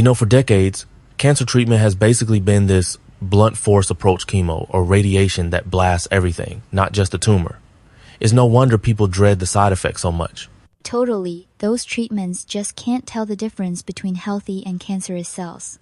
For decades, cancer treatment has basically been this blunt force approach chemo or radiation that blasts everything, not just the tumor. It's no wonder people dread the side effects so much. Totally. Those treatments just can't tell the difference between healthy and cancerous cells.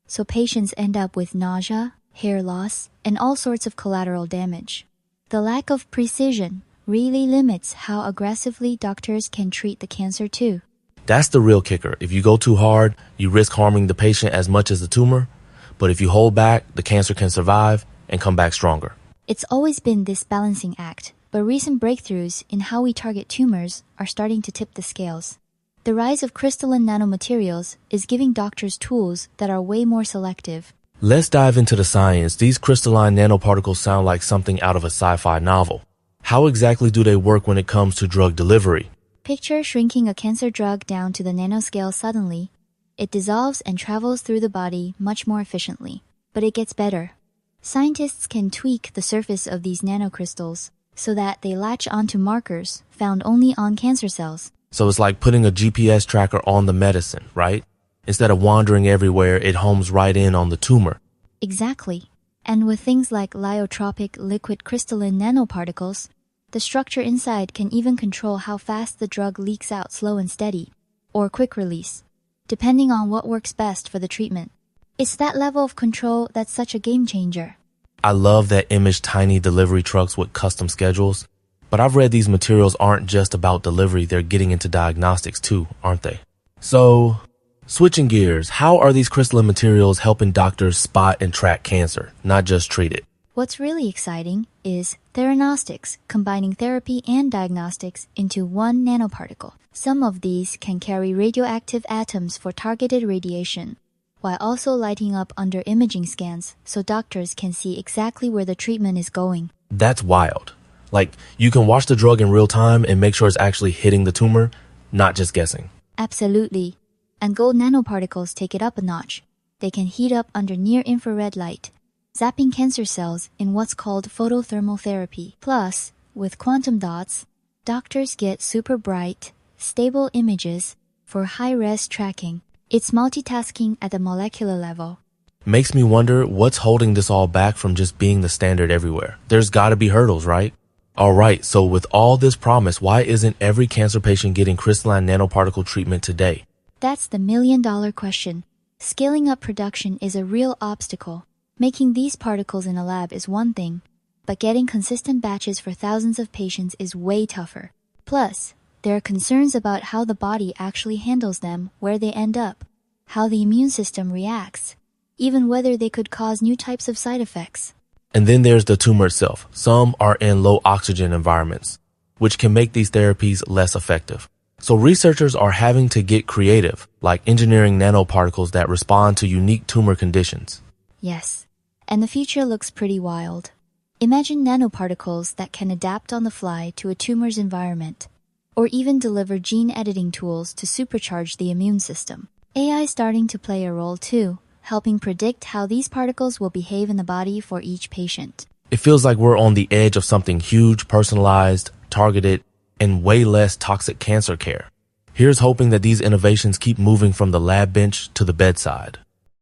So patients end up with nausea, hair loss, and all sorts of collateral damage. The lack of precision really limits how aggressively doctors can treat the cancer too. That's the real kicker. If you go too hard, you risk harming the patient as much as the tumor. But if you hold back, the cancer can survive and come back stronger. It's always been this balancing act, but recent breakthroughs in how we target tumors are starting to tip the scales. The rise of crystalline nanomaterials is giving doctors tools that are way more selective. Let's dive into the science. These crystalline nanoparticles sound like something out of a sci-fi novel. How exactly do they work when it comes to drug delivery? Picture shrinking a cancer drug down to the nanoscale suddenly. It dissolves and travels through the body much more efficiently. But it gets better. Scientists can tweak the surface of these nanocrystals so that they latch onto markers found only on cancer cells. So it's like putting a GPS tracker on the medicine, right? Instead of wandering everywhere, it homes right in on the tumor. Exactly. And with things like lyotropic liquid crystalline nanoparticles, the structure inside can even control how fast the drug leaks out slow and steady, or quick release, depending on what works best for the treatment. It's that level of control that's such a game changer. I love that image tiny delivery trucks with custom schedules. But I've read these materials aren't just about delivery, they're getting into diagnostics too, aren't they? So, switching gears, how are these crystalline materials helping doctors spot and track cancer, not just treat it? What's really exciting is theranostics, combining therapy and diagnostics into one nanoparticle. Some of these can carry radioactive atoms for targeted radiation, while also lighting up under imaging scans so doctors can see exactly where the treatment is going. That's wild. Like, you can watch the drug in real time and make sure it's actually hitting the tumor, not just guessing. Absolutely. And gold nanoparticles take it up a notch. They can heat up under near-infrared light, zapping cancer cells in what's called photothermal therapy. Plus, with quantum dots, doctors get super bright, stable images for high-res tracking. It's multitasking at the molecular level. Makes me wonder what's holding this all back from just being the standard everywhere. There's gotta be hurdles, right? Alright, so with all this promise, why isn't every cancer patient getting crystalline nanoparticle treatment today? That's the million-dollar question. Scaling up production is a real obstacle. Making these particles in a lab is one thing, but getting consistent batches for thousands of patients is way tougher. Plus, there are concerns about how the body actually handles them, where they end up, how the immune system reacts, even whether they could cause new types of side effects. And then there's the tumor itself. Some are in low oxygen environments, which can make these therapies less effective. So researchers are having to get creative, like engineering nanoparticles that respond to unique tumor conditions. Yes, and the future looks pretty wild. Imagine nanoparticles that can adapt on the fly to a tumor's environment, or even deliver gene editing tools to supercharge the immune system. AI is starting to play a role too, helping predict how these particles will behave in the body for each patient. It feels like we're on the edge of something huge, personalized, targeted, and way less toxic cancer care. Here's hoping that these innovations keep moving from the lab bench to the bedside.